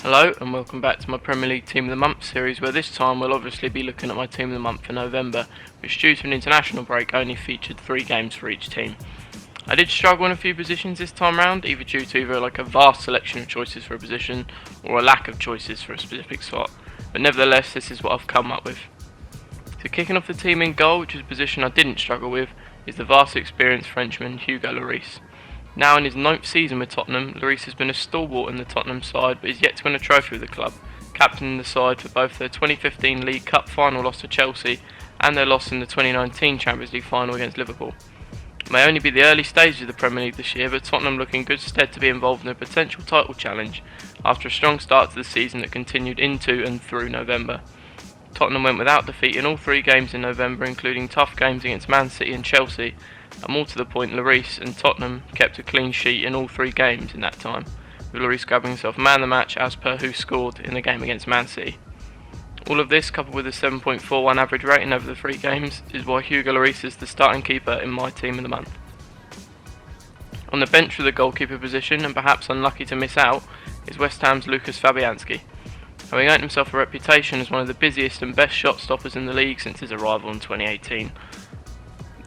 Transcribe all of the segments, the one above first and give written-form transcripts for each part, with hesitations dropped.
Hello and welcome back to my Premier League Team of the Month series, where this time we'll obviously be looking at my Team of the Month for November, which due to an international break only featured 3 games for each team. I did struggle in a few positions this time round, either due to a vast selection of choices for a position or a lack of choices for a specific slot, but nevertheless this is what I've come up with. So kicking off the team in goal, which is a position I didn't struggle with, is the vastly experienced Frenchman Hugo Lloris. Now in his 9th season with Tottenham, Lloris has been a stalwart in the Tottenham side, but is yet to win a trophy with the club, captaining the side for both their 2015 League Cup final loss to Chelsea and their loss in the 2019 Champions League final against Liverpool. It may only be the early stages of the Premier League this year, but Tottenham look in good stead to be involved in a potential title challenge after a strong start to the season that continued into and through November. Tottenham went without defeat in all 3 games in November, including tough games against Man City and Chelsea, and more to the point, Lloris and Tottenham kept a clean sheet in all 3 games in that time, with Lloris grabbing himself man of the match as per who scored in the game against Man City. All of this, coupled with a 7.41 average rating over the 3 games, is why Hugo Lloris is the starting keeper in my Team of the Month. On the bench for the goalkeeper position, and perhaps unlucky to miss out, is West Ham's Lucas Fabianski. Having earned himself a reputation as one of the busiest and best shot stoppers in the league since his arrival in 2018.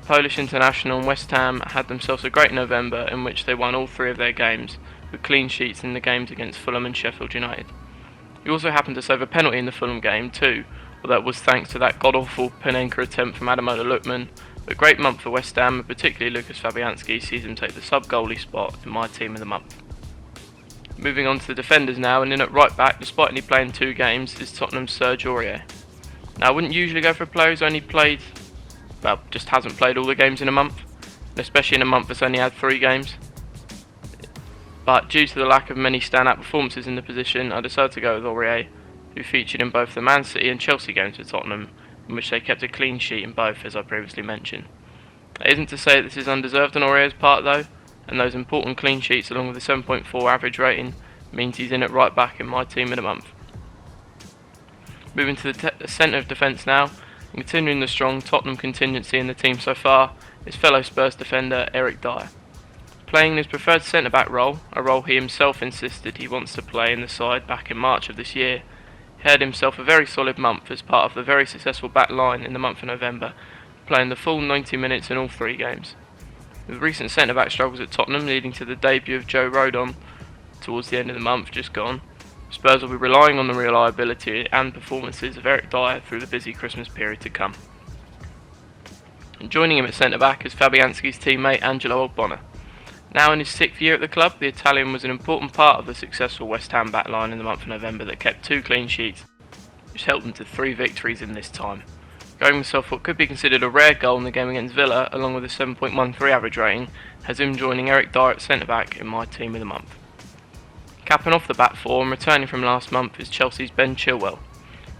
Polish international and West Ham had themselves a great November in which they won all 3 of their games, with clean sheets in the games against Fulham and Sheffield United. He also happened to save a penalty in the Fulham game too, although it was thanks to that god-awful Panenka attempt from Ademola Lookman. But a great month for West Ham, and particularly Lucas Fabianski sees him take the sub-goalie spot in my Team of the Month. Moving on to the defenders now, and in at right back, despite only playing 2 games, is Tottenham's Serge Aurier. Now I wouldn't usually go for a player who's just hasn't played all the games in a month, and especially in a month that's only had 3 games. But due to the lack of many standout performances in the position, I decided to go with Aurier, who featured in both the Man City and Chelsea games for Tottenham, in which they kept a clean sheet in both, as I previously mentioned. That isn't to say that this is undeserved on Aurier's part though, and those important clean sheets along with a 7.4 average rating means he's in at right back in my Team of the Month. Moving to the centre of defence now, and continuing the strong Tottenham contingency in the team so far, is fellow Spurs defender Eric Dier. Playing in his preferred centre-back role, a role he himself insisted he wants to play in the side back in March of this year, he had himself a very solid month as part of the very successful back line in the month of November, playing the full 90 minutes in all 3 games. With recent centre-back struggles at Tottenham leading to the debut of Joe Rodon towards the end of the month just gone, Spurs will be relying on the reliability and performances of Eric Dier through the busy Christmas period to come. And joining him at centre-back is Fabianski's teammate Angelo Ogbonna. Now in his 6th year at the club, the Italian was an important part of the successful West Ham backline in the month of November that kept 2 clean sheets, which helped them to 3 victories in this time. Going himself what could be considered a rare goal in the game against Villa, along with a 7.13 average rating, has him joining Eric Dier at centre-back in my Team of the Month. Capping off the back 4 and returning from last month is Chelsea's Ben Chilwell.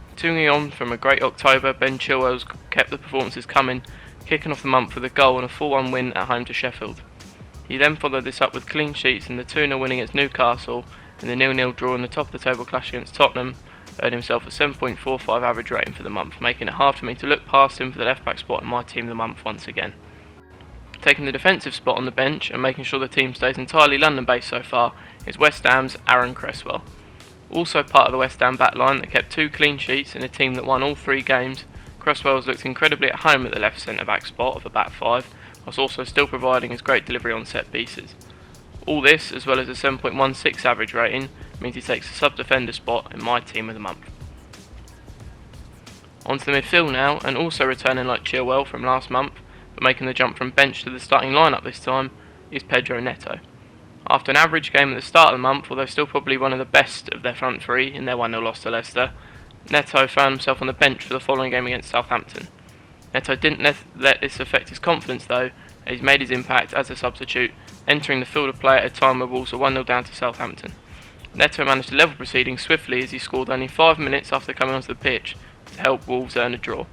Continuing on from a great October, Ben Chilwell's kept the performances coming, kicking off the month with a goal and a 4-1 win at home to Sheffield. He then followed this up with clean sheets in the 2-0 win against Newcastle and the 0-0 draw in the top of the table clash against Tottenham, earned himself a 7.45 average rating for the month, making it hard for me to look past him for the left back spot in my Team of the Month once again. Taking the defensive spot on the bench and making sure the team stays entirely London based so far is West Ham's Aaron Cresswell. Also part of the West Ham backline that kept 2 clean sheets in a team that won all 3 games, Cresswell has looked incredibly at home at the left centre back spot of a back 5, whilst also still providing his great delivery on set pieces. All this, as well as a 7.16 average rating, means he takes a sub-defender spot in my Team of the Month. On to the midfield now, and also returning like Chilwell from last month, but making the jump from bench to the starting lineup this time, is Pedro Neto. After an average game at the start of the month, although still probably one of the best of their front 3 in their 1-0 loss to Leicester, Neto found himself on the bench for the following game against Southampton. Neto didn't let this affect his confidence though, and he's made his impact as a substitute, entering the field of play at a time where Wolves are 1-0 down to Southampton. Neto managed to level proceedings swiftly as he scored only 5 minutes after coming onto the pitch to help Wolves earn a draw.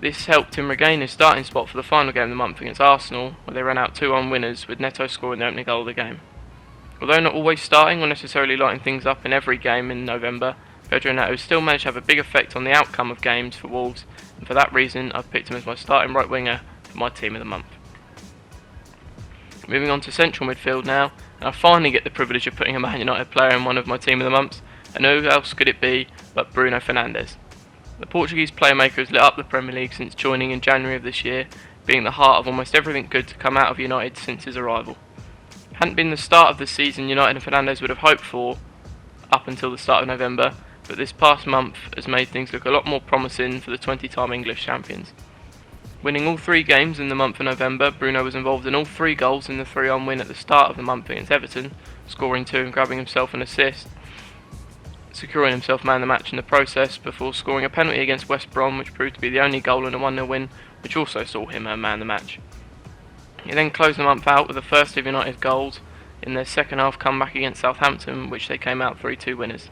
This helped him regain his starting spot for the final game of the month against Arsenal, where they ran out 2-1 winners, with Neto scoring the opening goal of the game. Although not always starting or necessarily lighting things up in every game in November, Pedro Neto still managed to have a big effect on the outcome of games for Wolves, and for that reason I've picked him as my starting right winger for my Team of the Month. Moving on to central midfield now, and I finally get the privilege of putting a Man United player in one of my team of the months, and who else could it be but Bruno Fernandes. The Portuguese playmaker has lit up the Premier League since joining in January of this year, being the heart of almost everything good to come out of United since his arrival. Hadn't been the start of the season United and Fernandes would have hoped for up until the start of November, but this past month has made things look a lot more promising for the 20-time English champions. Winning all 3 games in the month of November, Bruno was involved in all 3 goals in the 3-1 win at the start of the month against Everton, scoring 2 and grabbing himself an assist, securing himself man of the match in the process before scoring a penalty against West Brom, which proved to be the only goal in a 1-0 win, which also saw him a man of the match. He then closed the month out with the first of United's goals in their second half comeback against Southampton, which they came out 3-2 winners.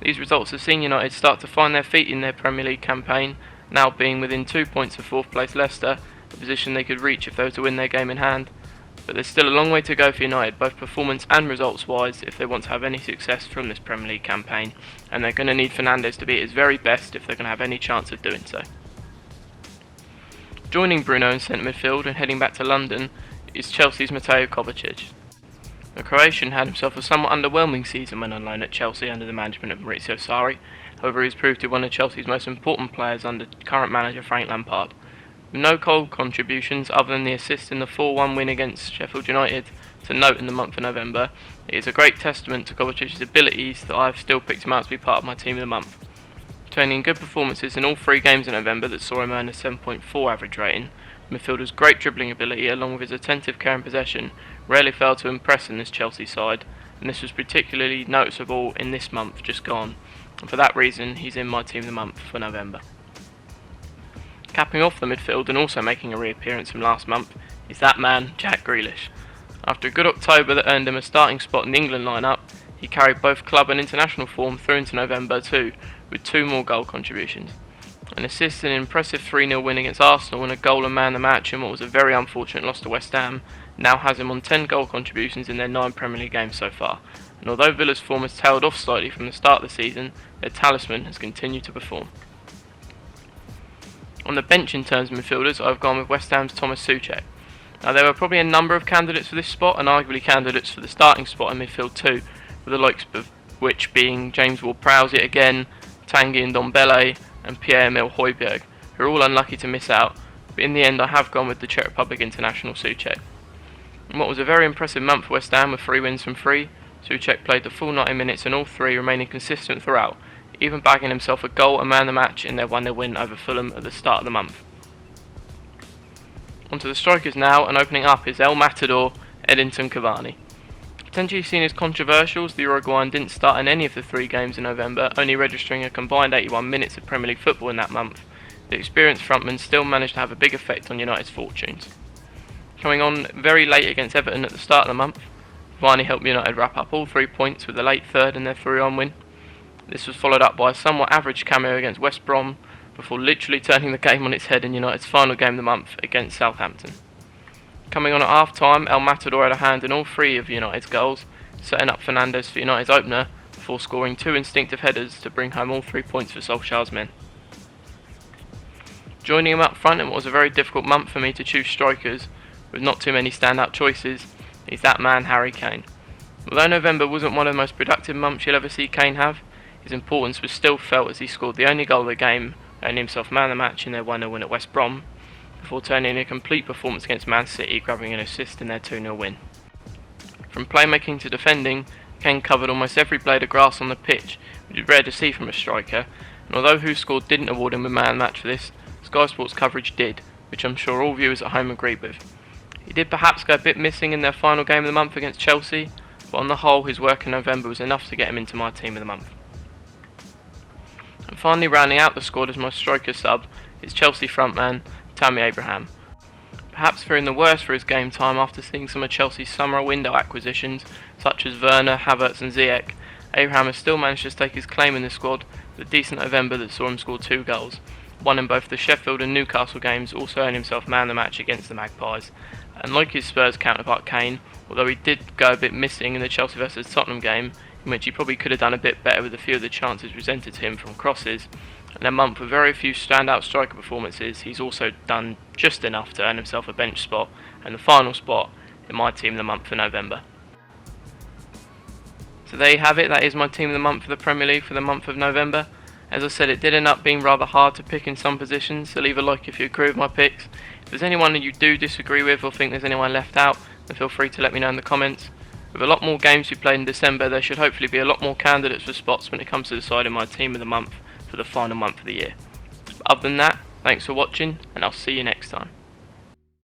These results have seen United start to find their feet in their Premier League campaign, now being within 2 points of 4th place Leicester, a position they could reach if they were to win their game in hand. But there's still a long way to go for United, both performance and results wise, if they want to have any success from this Premier League campaign, and they're going to need Fernandes to be at his very best if they're going to have any chance of doing so. Joining Bruno in centre midfield and heading back to London is Chelsea's Mateo Kovacic. The Croatian had himself a somewhat underwhelming season when on loan at Chelsea under the management of Maurizio Sarri. However, he has proved to be one of Chelsea's most important players under current manager Frank Lampard. With no goal contributions other than the assist in the 4-1 win against Sheffield United to note in the month of November, it is a great testament to Kovacic's abilities that I have still picked him out to be part of my team of the month. Turning in good performances in all 3 games in November that saw him earn a 7.4 average rating, the midfielder's great dribbling ability along with his attentive care and possession rarely failed to impress in this Chelsea side, and this was particularly noticeable in this month just gone, and for that reason he's in my team of the month for November. Capping off the midfield and also making a reappearance from last month is that man, Jack Grealish. After a good October that earned him a starting spot in the England lineup, he carried both club and international form through into November too, with 2 more goal contributions. An assist in an impressive 3-0 win against Arsenal and a goal and man of the match in what was a very unfortunate loss to West Ham now has him on 10 goal contributions in their 9 Premier League games so far, and although Villa's form has tailed off slightly from the start of the season, their talisman has continued to perform. On the bench in terms of midfielders, I've gone with West Ham's Thomas Souček. Now there were probably a number of candidates for this spot, and arguably candidates for the starting spot in midfield too, with the likes of which being James Ward-Prowse yet again, Tanguy Ndombele and Pierre-Emile Højbjerg, who are all unlucky to miss out, but in the end I have gone with the Czech Republic international Souček. In what was a very impressive month for West Ham with 3 wins from 3, Souček played the full 90 minutes and all 3 remaining consistent throughout, even bagging himself a goal and man of the match in their 1-0 win over Fulham at the start of the month. Onto the strikers now, and opening up is El Matador, Edinson Cavani. Potentially seen as controversial, the Uruguayan didn't start in any of the 3 games in November, only registering a combined 81 minutes of Premier League football in that month. The experienced frontman still managed to have a big effect on United's fortunes. Coming on very late against Everton at the start of the month, Cavani helped United wrap up all 3 points with a late third in their 3-1 win. This was followed up by a somewhat average cameo against West Brom, before literally turning the game on its head in United's final game of the month against Southampton. Coming on at half-time, El Matador had a hand in all 3 of United's goals, setting up Fernandes for United's opener, before scoring 2 instinctive headers to bring home all 3 points for Solskjaer's men. Joining him up front in what was a very difficult month for me to choose strikers, with not too many standout choices, is that man Harry Kane. Although November wasn't one of the most productive months you'll ever see Kane have, his importance was still felt as he scored the only goal of the game, earning himself man of the match in their 1-0 win at West Brom, before turning in a complete performance against Man City, grabbing an assist in their 2-0 win. From playmaking to defending, Kane covered almost every blade of grass on the pitch, which is rare to see from a striker, and although Who Scored didn't award him with man of the match for this, Sky Sports coverage did, which I'm sure all viewers at home agreed with. He did perhaps go a bit missing in their final game of the month against Chelsea, but on the whole his work in November was enough to get him into my team of the month. And finally rounding out the squad as my striker sub is Chelsea frontman Tammy Abraham. Perhaps fearing the worst for his game time after seeing some of Chelsea's summer window acquisitions such as Werner, Havertz and Ziyech, Abraham has still managed to stake his claim in the squad with a decent November that saw him score 2 goals, one in both the Sheffield and Newcastle games, also earning himself man of the match against the Magpies. And like his Spurs counterpart Kane, although he did go a bit missing in the Chelsea vs Tottenham game, in which he probably could have done a bit better with a few of the chances presented to him from crosses, in a month with very few standout striker performances, he's also done just enough to earn himself a bench spot and the final spot in my team of the month for November. So there you have it, that is my team of the month for the Premier League for the month of November. As I said, it did end up being rather hard to pick in some positions, so leave a like if you agree with my picks. If there's anyone that you do disagree with or think there's anyone left out, then feel free to let me know in the comments. With a lot more games we played in December, there should hopefully be a lot more candidates for spots when it comes to deciding my team of the month for the final month of the year. Other than that, thanks for watching, and I'll see you next time.